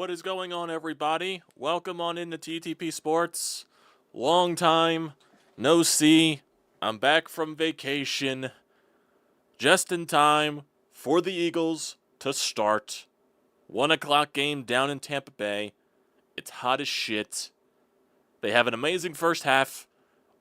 What is going on, everybody? Welcome on into TTP Sports. Long time, no see. I'm back from vacation, just in time for the Eagles to start. 1 o'clock game down in Tampa Bay. It's hot as shit. They have an amazing first half.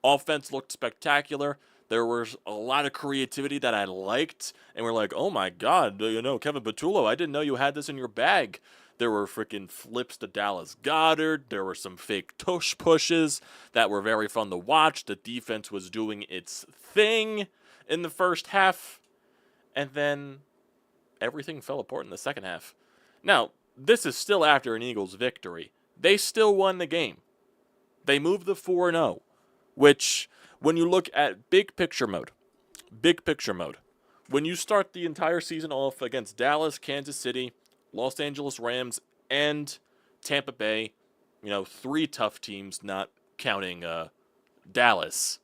Offense looked spectacular. There was a lot of creativity that I liked, and we're like, oh my god, Kevin Patullo, I didn't know you had this in your bag. There were freaking flips to Dallas Goedert. There were some fake tush pushes that were very fun to watch. The defense was doing its thing in the first half, and then everything fell apart in the second half. Now, this is still after an Eagles victory. They still won the game. They moved to 4-0, which, when you look at big picture mode, when you start the entire season off against Dallas, Kansas City, Los Angeles Rams, and Tampa Bay, 3 tough teams, not counting Dallas.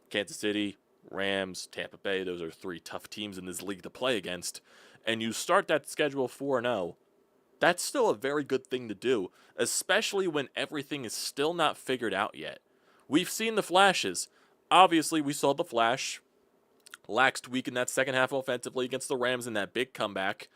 Kansas City, Rams, Tampa Bay, those are 3 tough teams in this league to play against. And you start that schedule 4-0, that's still a very good thing to do, especially when everything is still not figured out yet. We've seen the flashes. Obviously, we saw the flash last week in that second half offensively against the Rams in that big comeback.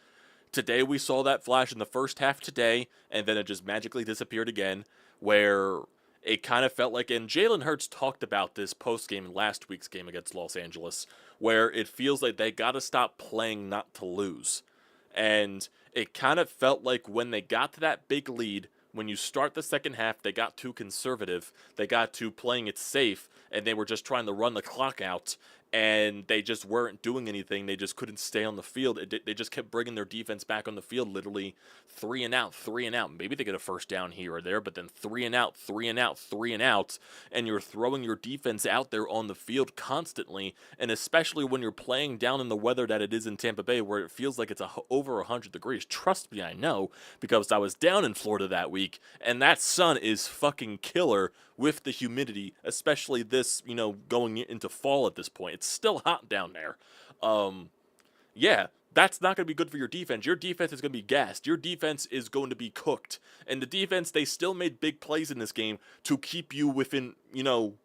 Today, we saw that flash in the first half today, and then it just magically disappeared again, where it kind of felt like, and Jalen Hurts talked about this post-game in last week's game against Los Angeles, where it feels like they got to stop playing not to lose. And it kind of felt like when they got to that big lead, when you start the second half, they got too conservative. They got to playing it safe, and they were just trying to run the clock out, and they just weren't doing anything. They just couldn't stay on the field. They just kept bringing their defense back on the field, literally 3 and out, 3 and out. Maybe they get a first down here or there, but then 3 and out, 3 and out, 3 and out, and you're throwing your defense out there on the field constantly, and especially when you're playing down in the weather that it is in Tampa Bay, where it feels like it's over 100 degrees. Trust me, I know, because I was down in Florida that week, and that sun is fucking killer with the humidity, especially this, going into fall at this point. It's still hot down there. Yeah, that's not going to be good for your defense. Your defense is going to be gassed. Your defense is going to be cooked. And the defense, they still made big plays in this game to keep you within,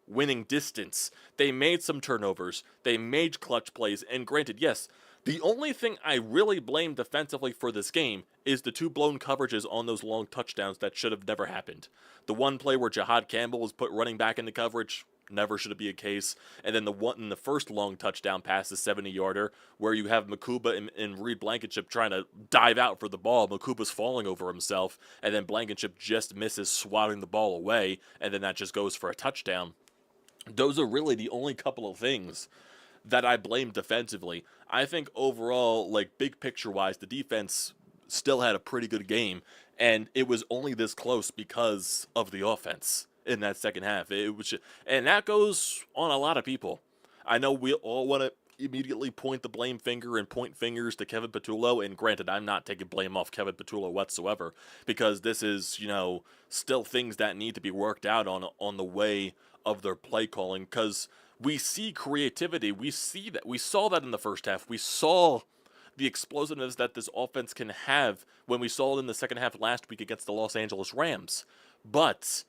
winning distance. They made some turnovers. They made clutch plays. And granted, yes, the only thing I really blame defensively for this game is the 2 blown coverages on those long touchdowns that should have never happened. The one play where Jahad Campbell was put running back into coverage, never should it be a case. And then the one in the first long touchdown pass, the 70-yarder, where you have Makuba and Reed Blankenship trying to dive out for the ball. Makuba's falling over himself, and then Blankenship just misses swatting the ball away, and then that just goes for a touchdown. Those are really the only couple of things that I blame defensively. I think overall, big picture-wise, the defense still had a pretty good game, and it was only this close because of the offense in that second half. And that goes on a lot of people. I know we all want to immediately point the blame finger and point fingers to Kevin Patullo, and granted, I'm not taking blame off Kevin Patullo whatsoever, because this is, still things that need to be worked out on the way of their play calling, because we see creativity. We saw that in the first half. We saw the explosiveness that this offense can have when we saw it in the second half last week against the Los Angeles Rams. But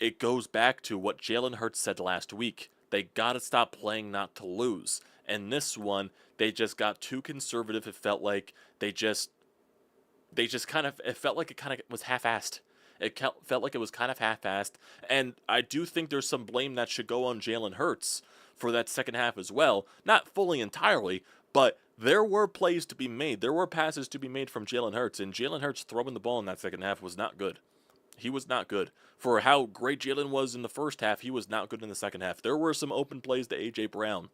it goes back to what Jalen Hurts said last week. They got to stop playing not to lose. And this one, they just got too conservative. It felt like it felt like it kind of was half-assed. It felt like it was kind of half-assed, and I do think there's some blame that should go on Jalen Hurts for that second half as well. Not fully entirely, but there were plays to be made. There were passes to be made from Jalen Hurts, and Jalen Hurts throwing the ball in that second half was not good. He was not good. For how great Jalen was in the first half, he was not good in the second half. There were some open plays to A.J. Brown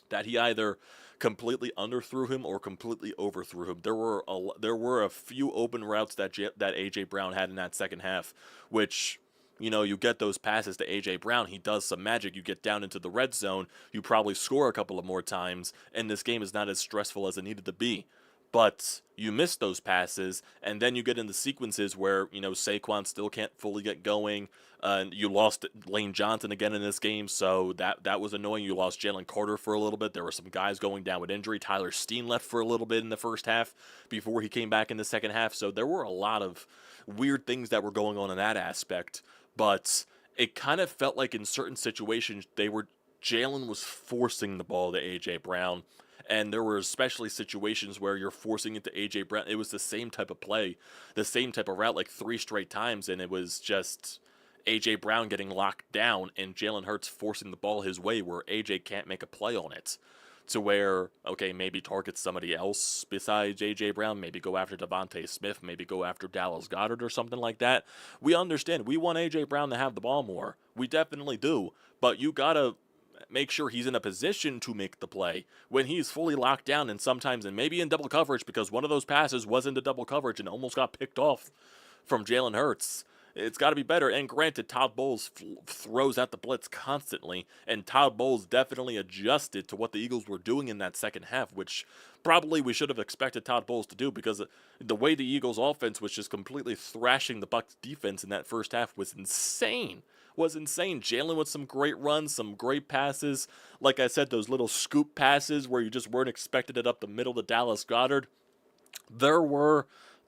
that he either completely underthrew him or completely overthrew him. There were a few open routes that A.J. Brown had in that second half, which, you get those passes to A.J. Brown, he does some magic. You get down into the red zone, you probably score a couple of more times, and this game is not as stressful as it needed to be. but you miss those passes, and then you get into sequences where, Saquon still can't fully get going. You lost Lane Johnson again in this game, so that was annoying. You lost Jalen Carter for a little bit. There were some guys going down with injury. Tyler Steen left for a little bit in the first half before he came back in the second half, so there were a lot of weird things that were going on in that aspect, but it kind of felt like in certain situations Jalen was forcing the ball to A.J. Brown, and there were especially situations where you're forcing it to A.J. Brown. It was the same type of play, the same type of route like 3 straight times, and it was just A.J. Brown getting locked down and Jalen Hurts forcing the ball his way where A.J. can't make a play on it. To where, okay, maybe target somebody else besides A.J. Brown, maybe go after Devontae Smith, maybe go after Dallas Goedert or something like that. We understand. We want A.J. Brown to have the ball more. We definitely do. But you gotta make sure he's in a position to make the play when he's fully locked down, and sometimes, and maybe in double coverage, because one of those passes was into double coverage and almost got picked off from Jalen Hurts. It's got to be better. And granted, Todd Bowles throws out the blitz constantly, and Todd Bowles definitely adjusted to what the Eagles were doing in that second half, which probably we should have expected Todd Bowles to do, because the way the Eagles' offense was just completely thrashing the Bucs defense in that first half was insane. Jalen with some great runs, some great passes. Like I said, those little scoop passes where you just weren't expecting it up the middle to Dallas Goedert.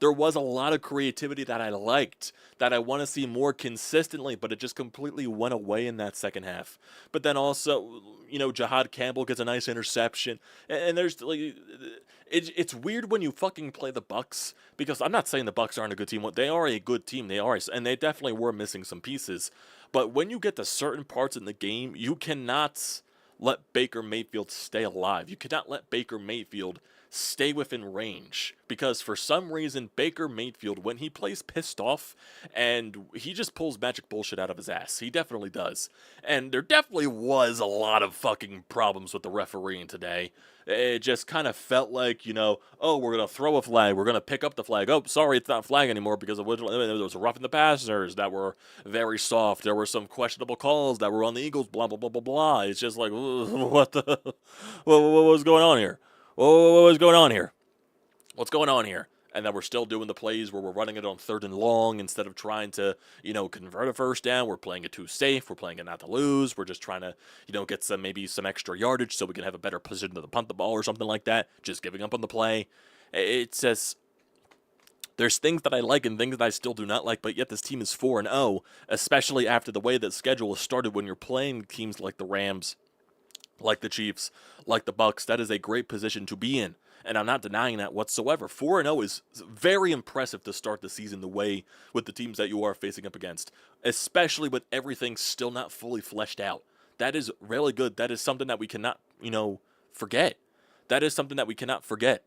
There was a lot of creativity that I liked, that I want to see more consistently, but it just completely went away in that second half. But then also, Jahad Campbell gets a nice interception, and there's like, it's weird when you fucking play the Bucs, because I'm not saying the Bucs aren't a good team. They are a good team. They are, and they definitely were missing some pieces. But when you get to certain parts in the game, you cannot let Baker Mayfield stay alive. You cannot let Baker Mayfield stay within range, because for some reason Baker Mayfield, when he plays pissed off, and he just pulls magic bullshit out of his ass, he definitely does. And there definitely was a lot of fucking problems with the refereeing today. It just kind of felt like, oh, we're going to throw a flag, we're going to pick up the flag. Oh, sorry, it's not a flag anymore, because there was a roughing the passers that were very soft. There were some questionable calls that were on the Eagles, blah, blah, blah, blah, blah. It's just like, what was going on here? What's going on here? What's going on here? And then we're still doing the plays where we're running it on 3rd and long instead of trying to, convert a first down. We're playing it too safe. We're playing it not to lose. We're just trying to, get maybe some extra yardage so we can have a better position to punt the ball or something like that. Just giving up on the play. It's just, there's things that I like and things that I still do not like, but yet this team is 4-0, especially after the way that schedule has started. When you're playing teams like the Rams, like the Chiefs, like the Bucs, that is a great position to be in, and I'm not denying that whatsoever. 4-0 is very impressive to start the season the way with the teams that you are facing up against, especially with everything still not fully fleshed out. That is really good. That is something that we cannot, forget. That is something that we cannot forget.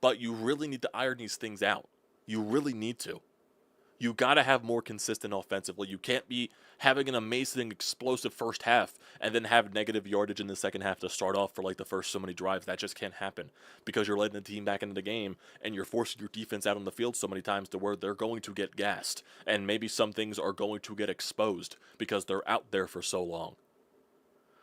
But you really need to iron these things out. You really need to. You got to have more consistent offensively. You can't be having an amazing, explosive first half and then have negative yardage in the second half to start off for like the first so many drives. That just can't happen, because you're letting the team back into the game and you're forcing your defense out on the field so many times to where they're going to get gassed. And maybe some things are going to get exposed because they're out there for so long.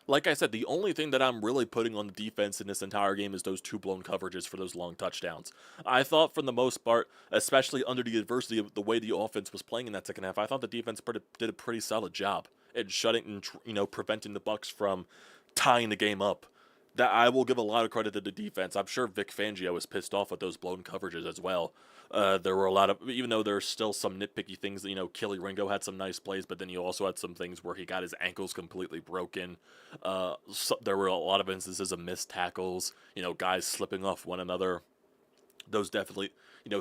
Like I said, the only thing that I'm really putting on the defense in this entire game is those 2 blown coverages for those long touchdowns. I thought, for the most part, especially under the adversity of the way the offense was playing in that second half, I thought the defense did a pretty solid job at shutting and preventing the Bucs from tying the game up. That I will give a lot of credit to the defense. I'm sure Vic Fangio was pissed off at those blown coverages as well. There were a lot of, even though there's still some nitpicky things, Kelly Ringo had some nice plays, but then he also had some things where he got his ankles completely broken. There were a lot of instances of missed tackles, guys slipping off one another. Those definitely,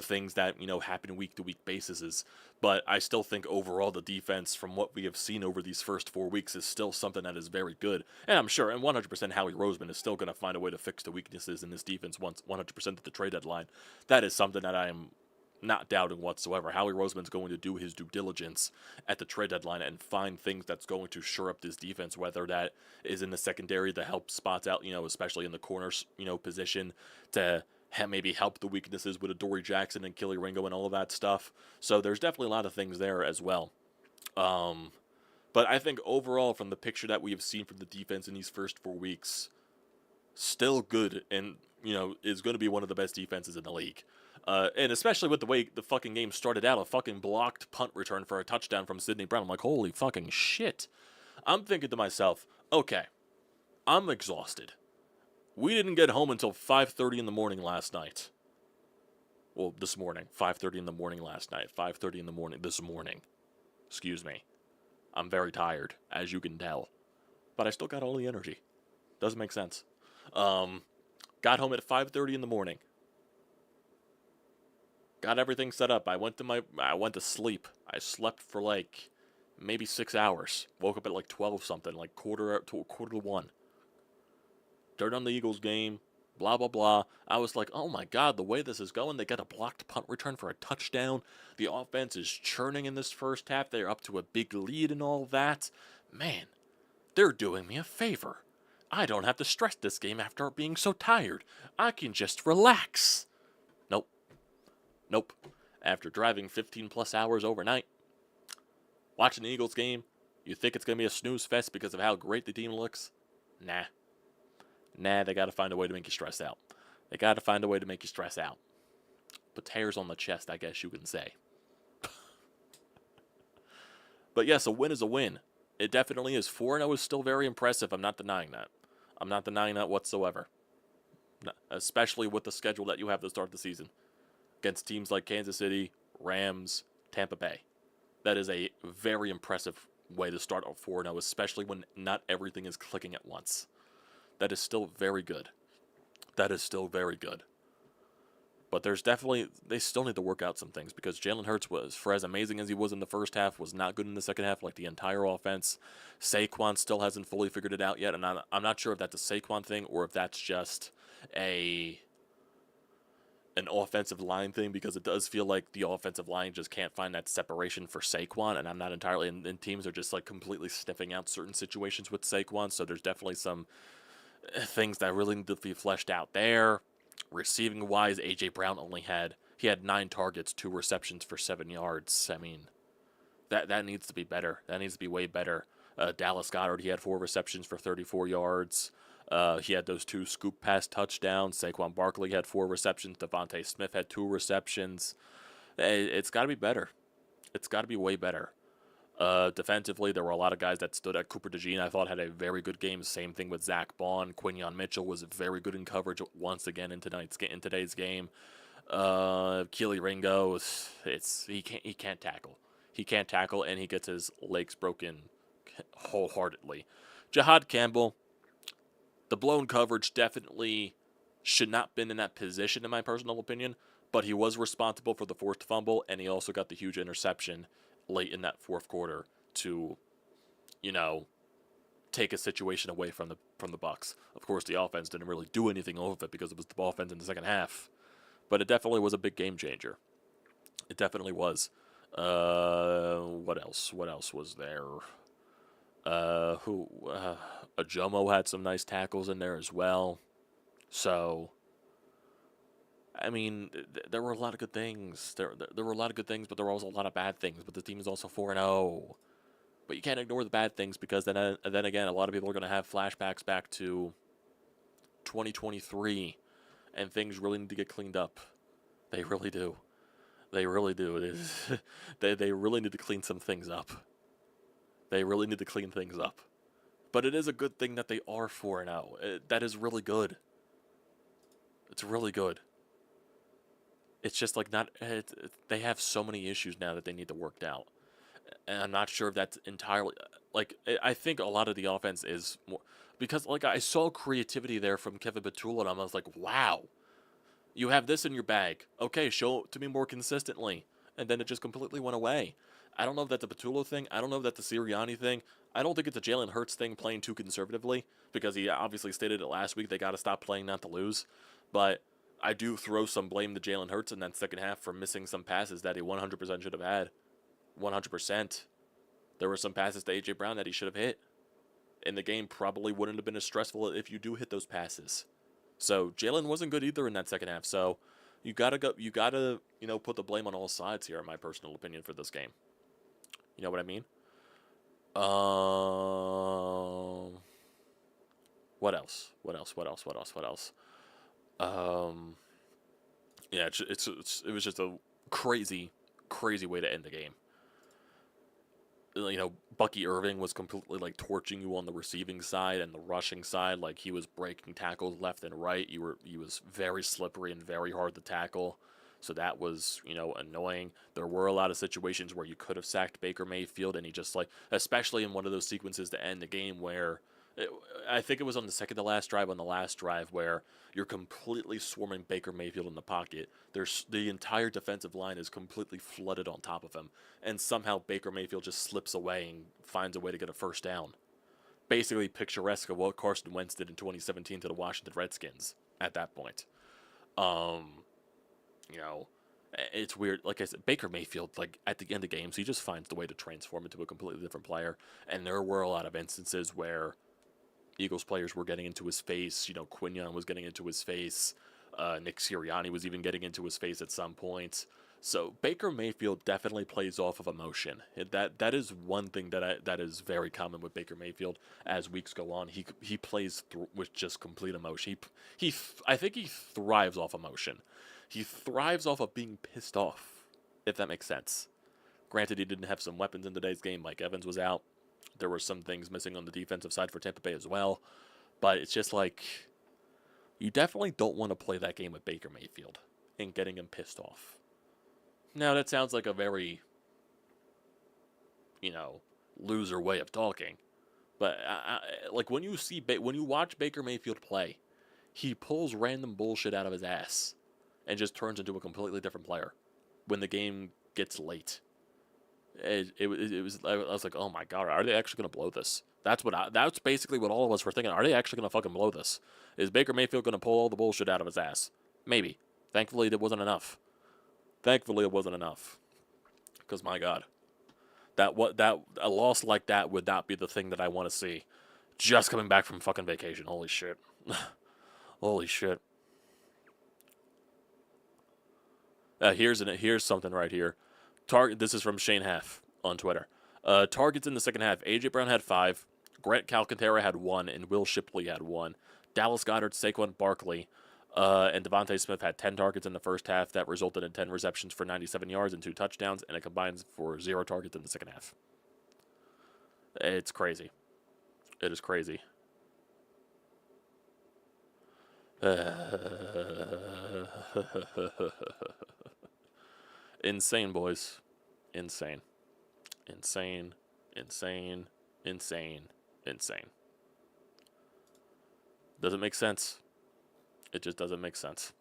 things that, happen week-to-week basis. But I still think overall the defense, from what we have seen over these first 4 weeks, is still something that is very good. And I'm sure, and 100% Howie Roseman is still going to find a way to fix the weaknesses in this defense once 100% at the trade deadline. That is something that I am not doubting whatsoever. Howie Roseman's going to do his due diligence at the trade deadline and find things that's going to shore up this defense, whether that is in the secondary to help spots out, especially in the corners, position, to maybe help the weaknesses with Adoree Jackson and Kelly Ringo and all of that stuff. So there's definitely a lot of things there as well. But I think overall, from the picture that we have seen from the defense in these first 4 weeks, still good and, is going to be one of the best defenses in the league. And especially with the way the fucking game started out, a fucking blocked punt return for a touchdown from Sidney Brown. I'm like, holy fucking shit. I'm thinking to myself, okay, I'm exhausted. We didn't get home until 5:30 in the morning last night. Well, this morning. 5:30 in the morning last night. 5:30 in the morning this morning. Excuse me. I'm very tired, as you can tell. But I still got all the energy. Doesn't make sense. Got home at 5:30 in the morning. Got everything set up. I went to sleep. I slept for like maybe 6 hours. Woke up at like 12 something, like quarter to 1. Turned on the Eagles game. Blah, blah, blah. I was like, oh my god, the way this is going, they got a blocked punt return for a touchdown. The offense is churning in this first half. They're up to a big lead and all that. Man, they're doing me a favor. I don't have to stress this game after being so tired. I can just relax. Nope. After driving 15 plus hours overnight, watching the Eagles game, you think it's going to be a snooze fest because of how great the team looks? Nah, they got to find a way to make you stress out. Put hairs on the chest, I guess you can say. But yes, a win is a win. It definitely is. 4-0 is still very impressive. I'm not denying that. Whatsoever. Especially with the schedule that you have to start the season. Against teams like Kansas City, Rams, Tampa Bay. That is a very impressive way to start a 4-0, especially when not everything is clicking at once. That is still very good. But they still need to work out some things because Jalen Hurts was, for as amazing as he was in the first half, was not good in the second half like the entire offense. Saquon still hasn't fully figured it out yet, and I'm not sure if that's a Saquon thing or if that's just an offensive line thing, because it does feel like the offensive line just can't find that separation for Saquon, and I'm not entirely, and teams are just like completely sniffing out certain situations with Saquon, so there's definitely some things that really need to be fleshed out there. Receiving wise, AJ Brown he had 9 targets, 2 receptions for 7 yards. I mean, that needs to be better. That needs to be way better. Dallas Goedert, he had 4 receptions for 34 yards. He had those 2 scoop pass touchdowns. Saquon Barkley had 4 receptions. Devontae Smith had 2 receptions. It's got to be better. It's got to be way better. Defensively, there were a lot of guys that stood at. Cooper DeJean, I thought, had a very good game. Same thing with Zach Bond. Quinyon Mitchell was very good in coverage once again in today's game. Keely Ringo, he can't tackle. He can't tackle, and he gets his legs broken wholeheartedly. Jahad Campbell, the blown coverage definitely should not have been in that position, in my personal opinion, but he was responsible for the forced fumble, and he also got the huge interception late in that fourth quarter to, take a situation away from the Bucs. Of course, the offense didn't really do anything with it because it was the offense in the second half, but it definitely was a big game changer. It definitely was. What else? What else was there? Ajomo had some nice tackles in there as well. So, I mean, there were a lot of good things. There were a lot of good things, but there were also a lot of bad things. But the team is also 4-0. But you can't ignore the bad things because then again, a lot of people are going to have flashbacks back to 2023, and things really need to get cleaned up. They really do. They really do. They really need to clean some things up. They really need to clean things up. But it is a good thing that they are 4-0. That is really good. It's really good. It's just like they have so many issues now that they need to work out. And I'm not sure if that's entirely, I think a lot of the offense is more, because, I saw creativity there from Kevin Petula, and I was like, wow, you have this in your bag. Okay, show it to me more consistently. And then it just completely went away. I don't know if that's a Petula thing. I don't know if that's a Sirianni thing. I don't think it's a Jalen Hurts thing playing too conservatively, because he obviously stated it last week. They got to stop playing not to lose. But I do throw some blame to Jalen Hurts in that second half for missing some passes that he 100% should have had. 100%. There were some passes to A.J. Brown that he should have hit. And the game probably wouldn't have been as stressful if you do hit those passes. So Jalen wasn't good either in that second half. So you gotta put the blame on all sides here, in my personal opinion, for this game. You know what I mean? What else? What else? What else? What else? What else? Um, yeah, it was just a crazy, crazy way to end the game. You know, Bucky Irving was completely like torching you on the receiving side and the rushing side. Like he was breaking tackles left and right. He was very slippery and very hard to tackle. So that was, you know, annoying. There were a lot of situations where you could have sacked Baker Mayfield, and he just like, especially in one of those sequences to end the game where it, I think it was on the second to last drive, on the last drive where you're completely swarming Baker Mayfield in the pocket. There's the entire defensive line is completely flooded on top of him, and somehow Baker Mayfield just slips away and finds a way to get a first down. Basically picturesque of what Carson Wentz did in 2017 to the Washington Redskins at that point. Um, you know, it's weird. Like I said, Baker Mayfield, like at the end of games, he just finds the way to transform into a completely different player. And there were a lot of instances where Eagles players were getting into his face. You know, Quinion was getting into his face. Nick Sirianni was even getting into his face at some point. So Baker Mayfield definitely plays off of emotion. That is one thing that is very common with Baker Mayfield. As weeks go on, he plays with just complete emotion. I think he thrives off emotion. He thrives off of being pissed off, if that makes sense. Granted, he didn't have some weapons in today's game. Mike Evans was out. There were some things missing on the defensive side for Tampa Bay as well. But it's just like, you definitely don't want to play that game with Baker Mayfield and getting him pissed off. Now, that sounds like a very, you know, loser way of talking. But like when you watch Baker Mayfield play, he pulls random bullshit out of his ass and just turns into a completely different player when the game gets late. It was I was like, oh my god, are they actually gonna blow this? That's basically what all of us were thinking. Are they actually gonna fucking blow this? Is Baker Mayfield gonna pull all the bullshit out of his ass? Maybe. Thankfully, it wasn't enough. Thankfully, it wasn't enough. Because my god, that a loss like that would not be the thing that I want to see. Just coming back from fucking vacation. Holy shit. Holy shit. Here's something right here. This is from Shane Haff on Twitter. Targets in the second half. A.J. Brown had 5. Grant Calcaterra had 1. And Will Shipley had 1. Dallas Goedert, Saquon Barkley, and Devontae Smith had 10 targets in the first half. That resulted in 10 receptions for 97 yards and 2 touchdowns. And it combines for 0 targets in the second half. It's crazy. It is crazy. Insane, boys. Insane. Insane. Insane. Insane. Insane. Doesn't make sense. It just doesn't make sense.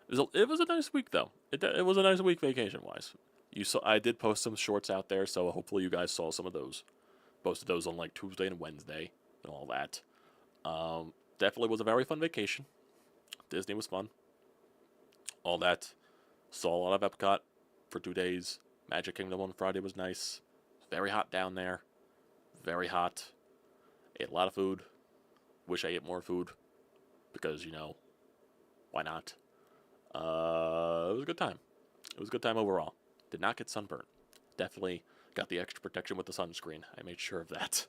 It was a nice week, though. It was a nice week vacation-wise. I did post some shorts out there, so hopefully you guys saw some of those. Posted those on like Tuesday and Wednesday and all that. Definitely was a very fun vacation. Disney was fun. All that. Saw a lot of Epcot for 2 days. Magic Kingdom on Friday was nice. Very hot down there. Very hot. Ate a lot of food. Wish I ate more food. Because, you know, why not? It was a good time. It was a good time overall. Did not get sunburned. Definitely got the extra protection with the sunscreen. I made sure of that.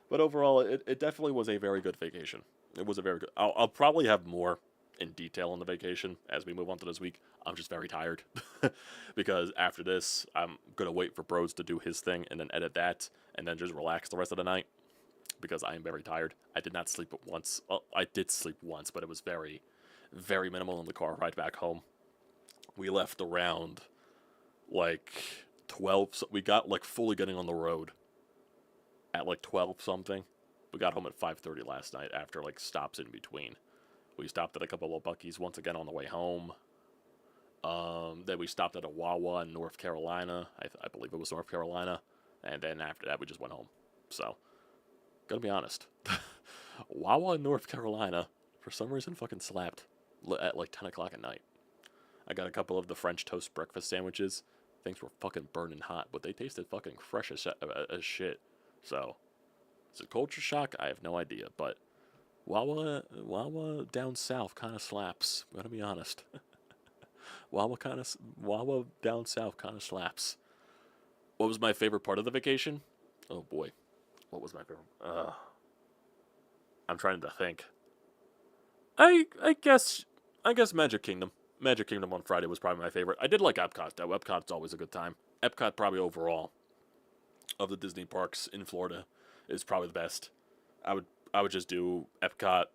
But overall, it definitely was a very good vacation. It was a very good... I'll probably have more in detail on the vacation as we move on to this week. I'm just very tired. Because after this, I'm going to wait for Brodes to do his thing and then edit that and then just relax the rest of the night. Because I am very tired. I did not sleep once. Well, I did sleep once, but it was very, very minimal in the car ride back home. We left around like 12. So we got like fully getting on the road at like 12 something. We got home at 5:30 last night after like stops in between. We stopped at a couple of Buc-ee's once again on the way home. Then we stopped at a Wawa in North Carolina. I believe it was North Carolina. And then after that, we just went home. So, gotta be honest. Wawa in North Carolina, for some reason, fucking slapped at like 10 o'clock at night. I got a couple of the French toast breakfast sandwiches. Things were fucking burning hot, but they tasted fucking fresh as shit. So, is it culture shock? I have no idea, but Wawa down south kind of slaps. I'm gonna be honest. Wawa down south kind of slaps. What was my favorite part of the vacation? Oh boy, what was my favorite? I'm trying to think. I guess Magic Kingdom. Magic Kingdom on Friday was probably my favorite. I did like Epcot though. Epcot's always a good time. Epcot probably overall of the Disney parks in Florida is probably the best. I would just do Epcot,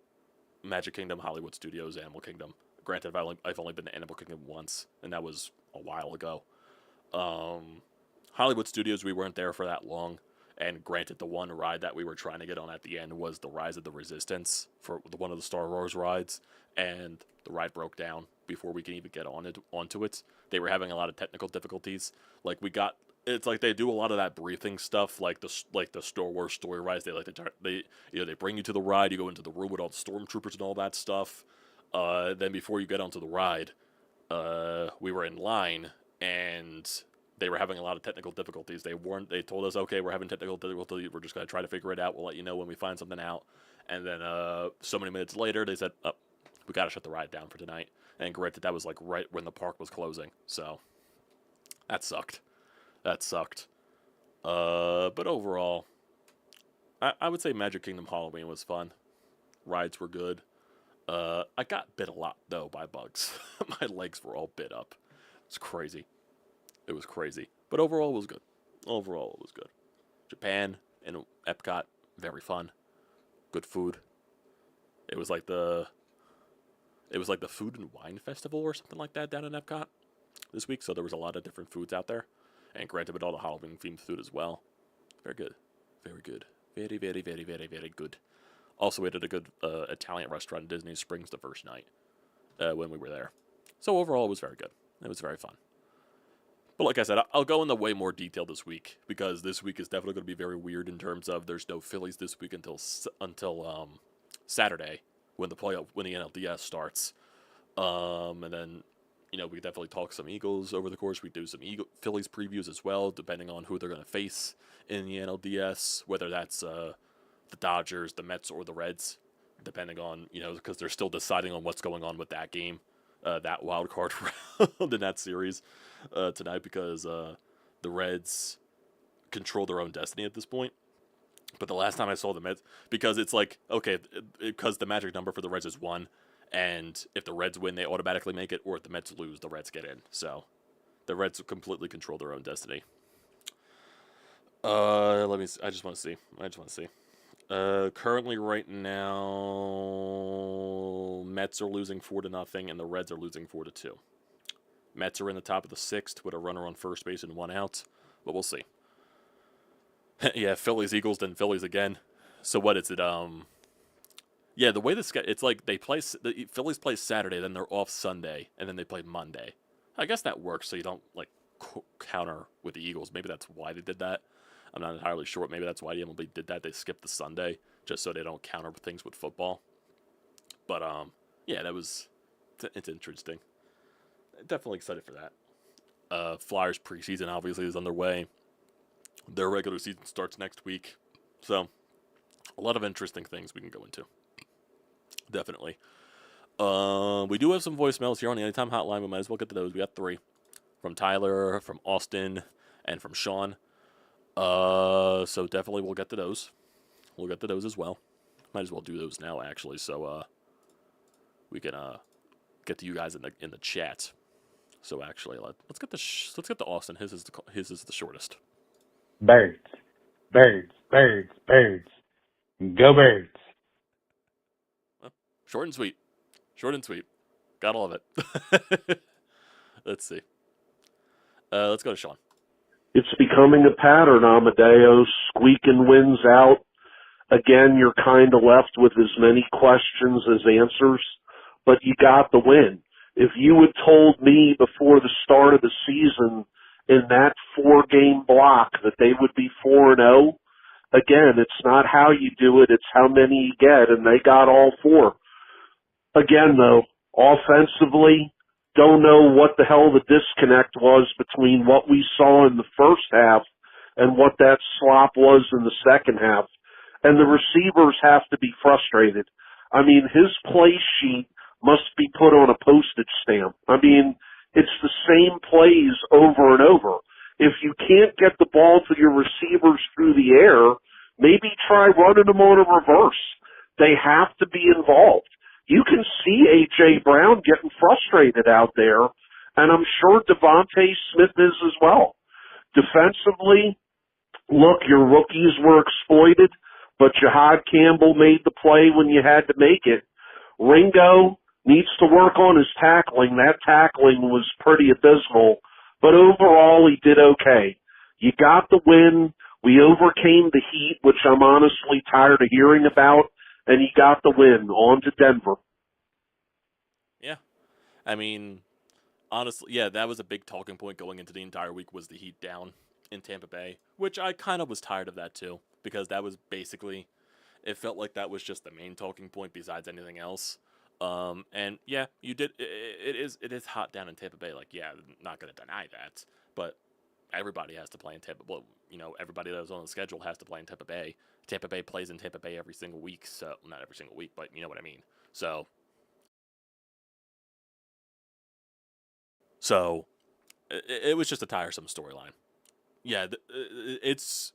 Magic Kingdom, Hollywood Studios, Animal Kingdom. Granted, I've only been to Animal Kingdom once, and that was a while ago. Hollywood Studios, we weren't there for that long. And granted, the one ride that we were trying to get on at the end was the Rise of the Resistance for one of the Star Wars rides, and the ride broke down before we can even get onto it. They were having a lot of technical difficulties. It's like they do a lot of that briefing stuff, like the Star Wars story rides. They bring you to the ride, you go into the room with all the stormtroopers and all that stuff. Then before you get onto the ride, we were in line and they were having a lot of technical difficulties. They told us, okay, we're having technical difficulty. We're just going to try to figure it out. We'll let you know when we find something out. And then so many minutes later, they said, oh, we got to shut the ride down for tonight. And granted, that was like right when the park was closing. So that sucked. But overall, I would say Magic Kingdom Halloween was fun. Rides were good. I got bit a lot, though, by bugs. My legs were all bit up. It's crazy. It was crazy. But overall, it was good. Japan and Epcot, very fun. Good food. It was like the Food and Wine Festival or something like that down in Epcot this week. So there was a lot of different foods out there. And granted, with all the Halloween-themed food as well. Very good. Very good. Very, very, very, very, very good. Also, we did a good Italian restaurant in Disney Springs the first night when we were there. So overall, it was very good. It was very fun. But like I said, I'll go into way more detail this week because this week is definitely going to be very weird in terms of there's no Phillies this week until Saturday when the NLDS starts. And then we definitely talk some Eagles over the course. We do some Phillies previews as well, depending on who they're going to face in the NLDS, whether that's the Dodgers, the Mets, or the Reds, depending on, because they're still deciding on what's going on with that game, that wild card round in that series tonight, because the Reds control their own destiny at this point. But the last time I saw the Mets, because it's like, okay, because the magic number for the Reds is 1, and if the Reds win, they automatically make it, or if the Mets lose, the Reds get in. So the Reds completely control their own destiny. Let me see. I just want to see. Currently, right now, Mets are losing 4-0, and the Reds are losing 4-2. Mets are in the top of the 6th with a runner on first base and 1 out, but we'll see. Yeah, Phillies, Eagles, then Phillies again. So what is it? Yeah, the way it's like the Phillies play Saturday, then they're off Sunday, and then they play Monday. I guess that works, so you don't counter with the Eagles. Maybe that's why they did that. I'm not entirely sure. Maybe that's why the MLB did that. They skipped the Sunday just so they don't counter things with football. But yeah, it's interesting. Definitely excited for that. Flyers preseason obviously is underway. Their regular season starts next week. So a lot of interesting things we can go into. Definitely. We do have some voicemails here on the Anytime Hotline. We might as well get to those. We got 3. From Tyler, from Austin, and from Sean. So definitely we'll get to those. We'll get to those as well. Might as well do those now, actually, so we can get to you guys in the chat. So actually, let's get to Austin. His is the shortest. Birds, birds, birds, birds. Go birds. Well, short and sweet. Gotta love it. Let's see. Let's go to Sean. It's becoming a pattern, Amadeus. Squeaking wins out. Again, you're kind of left with as many questions as answers, but you got the win. If you had told me before the start of the season in that 4-game block that they would be 4-0, again, it's not how you do it, it's how many you get, and they got all 4. Again, though, offensively, don't know what the hell the disconnect was between what we saw in the first half and what that slop was in the second half. And the receivers have to be frustrated. I mean, his play sheet must be put on a postage stamp. I mean, it's the same plays over and over. If you can't get the ball to your receivers through the air, maybe try running them on a reverse. They have to be involved. You can see A.J. Brown getting frustrated out there, and I'm sure Devontae Smith is as well. Defensively, look, your rookies were exploited, but Jahad Campbell made the play when you had to make it. Ringo needs to work on his tackling. That tackling was pretty abysmal, but overall he did okay. You got the win. We overcame the heat, which I'm honestly tired of hearing about, and you got the win. On to Denver. Yeah. I mean, honestly, yeah, that was a big talking point going into the entire week was the heat down in Tampa Bay, which I kind of was tired of that too, because that was basically, it felt like that was just the main talking point besides anything else. And yeah, you did. It is hot down in Tampa Bay. Like, yeah, I'm not going to deny that, but everybody has to play in Tampa. Well, everybody that was on the schedule has to play in Tampa Bay. Tampa Bay plays in Tampa Bay every single week, so not every single week, but you know what I mean. So it was just a tiresome storyline. Yeah,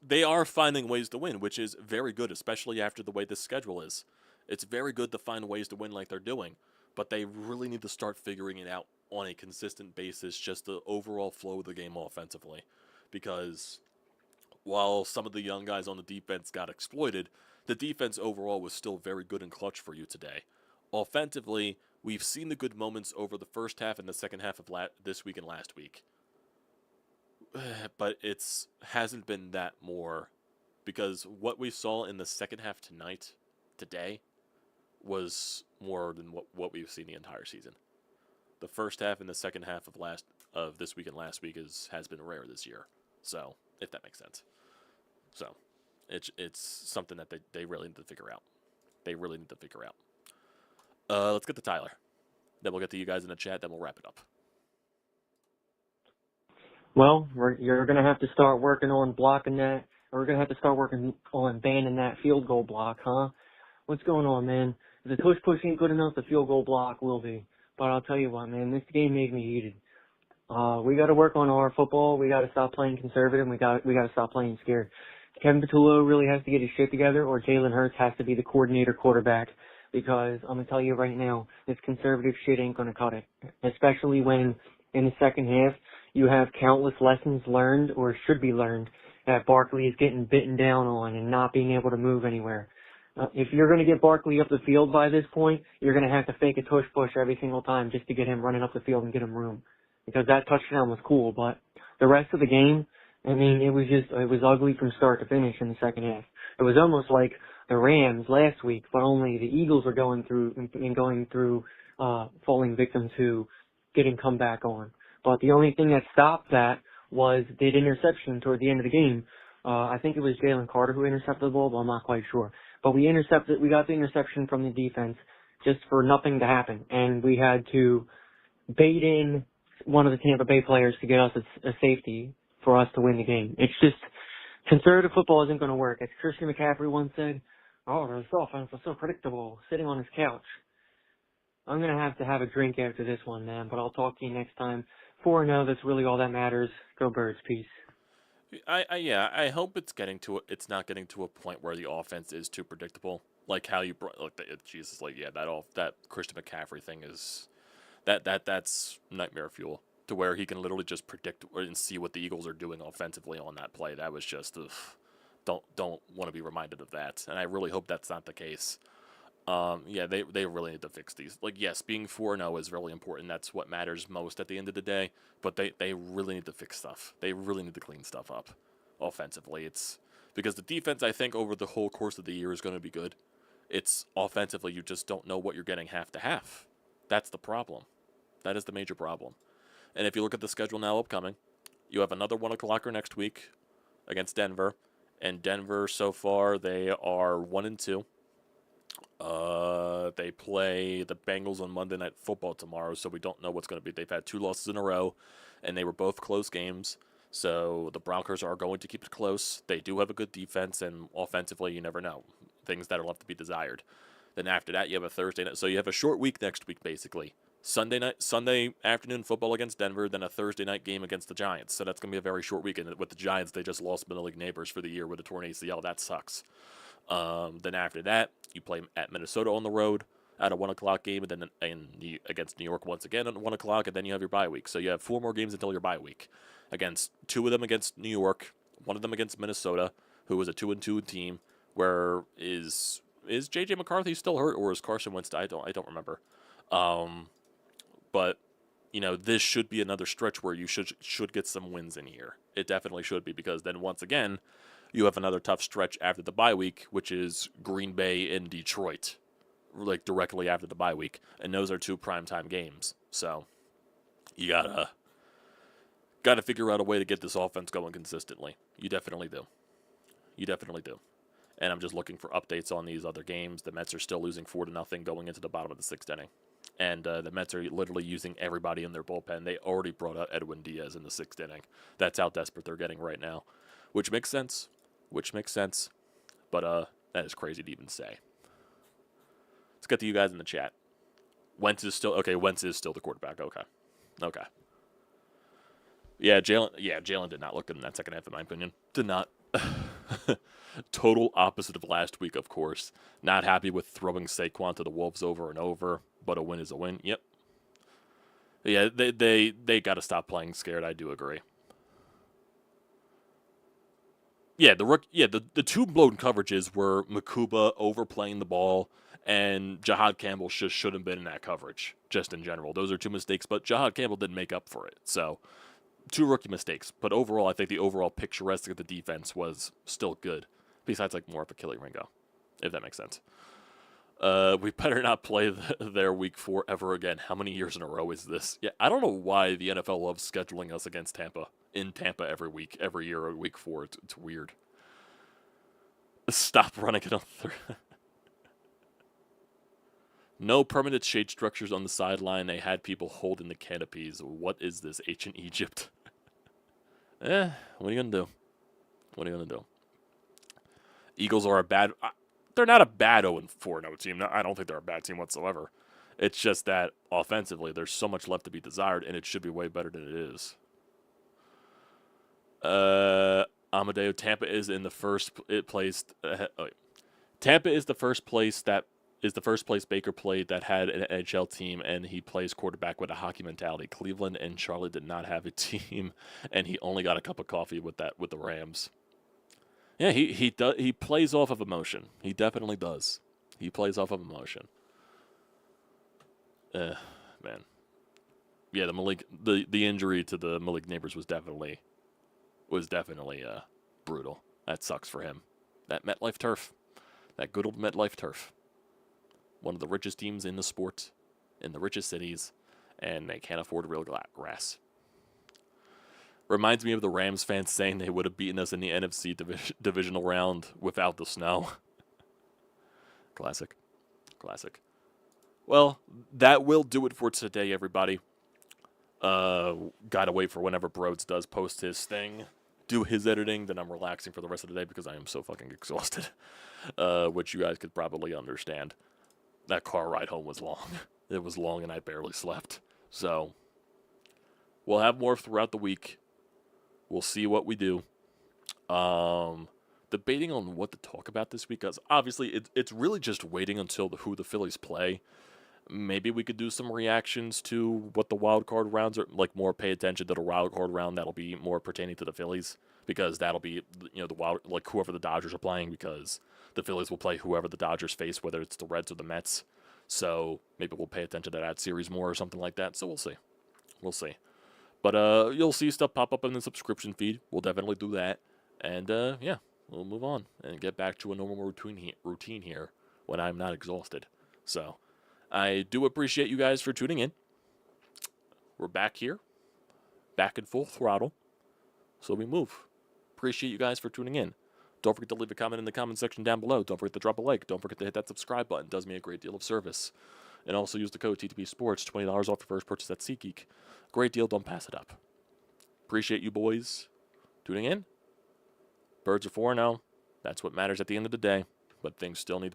they are finding ways to win, which is very good, especially after the way this schedule is. It's very good to find ways to win like they're doing, but they really need to start figuring it out on a consistent basis, just the overall flow of the game offensively. Because while some of the young guys on the defense got exploited, the defense overall was still very good and clutch for you today. Offensively, we've seen the good moments over the first half and the second half of this week and last week. But it's hasn't been that more, because what we saw in the second half today, was more than what we've seen the entire season. The first half and the second half of this week and last week has been rare this year. So, if that makes sense. So, it's something that they really need to figure out. They really need to figure out. Let's get to Tyler. Then we'll get to you guys in the chat. Then we'll wrap it up. Well, you're going to have to start working on blocking that, or we're going to have to start working on banning that field goal block, huh? What's going on, man? If the push ain't good enough, the field goal block will be. But I'll tell you what, man, this game made me heated. We got to work on our football. We got to stop playing conservative. We got to stop playing scared. Kevin Patullo really has to get his shit together, or Jalen Hurts has to be the coordinator quarterback. Because I'm gonna tell you right now, this conservative shit ain't gonna cut it. Especially when in the second half you have countless lessons learned, or should be learned, that Barkley is getting bitten down on and not being able to move anywhere. If you're going to get Barkley up the field by this point, you're going to have to fake a tush push every single time just to get him running up the field and get him room. Because that touchdown was cool, but the rest of the game, I mean, it was ugly from start to finish in the second half. It was almost like the Rams last week, but only the Eagles were going through falling victim to getting come back on. But the only thing that stopped that was the interception toward the end of the game. I think it was Jalen Carter who intercepted the ball, but I'm not quite sure. But we got the interception from the defense just for nothing to happen. And we had to bait in one of the Tampa Bay players to get us a safety for us to win the game. It's just, conservative football isn't going to work. As Christian McCaffrey once said, "Oh, this offense was so predictable, sitting on his couch." I'm going to have a drink after this one, man, but I'll talk to you next time. 4-0, that's really all that matters. Go Birds, peace. I hope it's not getting to a point where the offense is too predictable. Like how you brought, that Christian McCaffrey thing is, that's nightmare fuel, to where he can literally just predict and see what the Eagles are doing offensively on that play. That was just, don't want to be reminded of that, and I really hope that's not the case. They really need to fix these. Like, yes, being 4-0 is really important. That's what matters most at the end of the day. But they really need to fix stuff. They really need to clean stuff up offensively. It's because the defense, I think, over the whole course of the year is going to be good. It's offensively, you just don't know what you're getting half to half. That's the problem. That is the major problem. And if you look at the schedule now upcoming, you have another 1 o'clocker next week against Denver. And Denver, so far, they are 1-2. They play the Bengals on Monday Night Football tomorrow, so we don't know what's going to be. They've had 2 losses in a row, and they were both close games. So the Broncos are going to keep it close. They do have a good defense, and offensively, you never know. Things that are left to be desired. Then after that, you have a Thursday night. So you have a short week next week, basically. Sunday afternoon football against Denver, then a Thursday night game against the Giants. So that's going to be a very short weekend. With the Giants, they just lost middle league neighbors for the year with a torn ACL. That sucks. Then after that, you play at Minnesota on the road at a 1 o'clock game, and then against New York once again at 1 o'clock, and then you have your bye week. So you have 4 more games until your bye week. Against 2 of them against New York, 1 of them against Minnesota, who was a 2-2 team. Where is JJ McCarthy still hurt, or is Carson Wentz? I don't remember. But this should be another stretch where you should get some wins in here. It definitely should be, because then once again, you have another tough stretch after the bye week, which is Green Bay and Detroit, like directly after the bye week, and those are 2 primetime games. So you gotta figure out a way to get this offense going consistently. You definitely do. And I'm just looking for updates on these other games. The Mets are still losing 4-0 going into the bottom of the 6th inning. And the Mets are literally using everybody in their bullpen. They already brought out Edwin Diaz in the 6th inning. That's how desperate they're getting right now. Which makes sense. But that is crazy to even say. Let's get to you guys in the chat. Wentz is still the quarterback. Okay. Yeah, Jalen did not look good in that second half, in my opinion. Did not. Total opposite of last week, of course. Not happy with throwing Saquon to the Wolves over and over, but a win is a win. Yep. Yeah, they got to stop playing scared. I do agree. Yeah, the 2 blown coverages were Makuba overplaying the ball, and Jahad Campbell shouldn't have been in that coverage, just in general. Those are 2 mistakes, but Jahad Campbell didn't make up for it. So 2 rookie mistakes. But overall, I think the overall picturesque of the defense was still good. Besides, like, more of a Achille Ringo, if that makes sense. We better not play their week 4 ever again. How many years in a row is this? Yeah, I don't know why the NFL loves scheduling us against Tampa, in Tampa every year, week 4. It's weird. Stop running it on third. No permanent shade structures on the sideline. They had people holding the canopies. What is this, ancient Egypt? What are you going to do? Eagles are they're not a bad 0-4 team. I don't think they're a bad team whatsoever. It's just that offensively, there's so much left to be desired, and it should be way better than it is. Amadeo, Tampa is in the first place. Tampa is the first place Baker played that had an NHL team, and he plays quarterback with a hockey mentality. Cleveland and Charlotte did not have a team, and he only got a cup of coffee with the Rams. Yeah, he plays off of emotion. He definitely does. He plays off of emotion. Man. Yeah, the injury to the Malik Neighbors was definitely brutal. That sucks for him. That MetLife turf. That good old MetLife turf. One of the richest teams in the sport, in the richest cities, and they can't afford real grass. Reminds me of the Rams fans saying they would have beaten us in the NFC divisional round without the snow. Classic. Well, that will do it for today, everybody. Gotta wait for whenever Brodes does post his thing, do his editing, then I'm relaxing for the rest of the day because I am so fucking exhausted. Which you guys could probably understand. That car ride home was long. It was long and I barely slept. So, we'll have more throughout the week. We'll see what we do. Debating on what to talk about this week, because obviously it's really just waiting until who the Phillies play. Maybe we could do some reactions to what the wild card rounds are, like more pay attention to the wild card round that'll be more pertaining to the Phillies, because that'll be, the wild, like whoever the Dodgers are playing, because the Phillies will play whoever the Dodgers face, whether it's the Reds or the Mets. So maybe we'll pay attention to that series more or something like that. So we'll see. But you'll see stuff pop up in the subscription feed. We'll definitely do that. And yeah, we'll move on and get back to a normal routine here when I'm not exhausted. So I do appreciate you guys for tuning in. We're back here, back in full throttle. So we move. Appreciate you guys for tuning in. Don't forget to leave a comment in the comment section down below. Don't forget to drop a like. Don't forget to hit that subscribe button. It does me a great deal of service. And also use the code TTPSPORTS, $20 off your first purchase at SeatGeek. Great deal. Don't pass it up. Appreciate you boys tuning in. Birds are 4-0. That's what matters at the end of the day. But things still need to be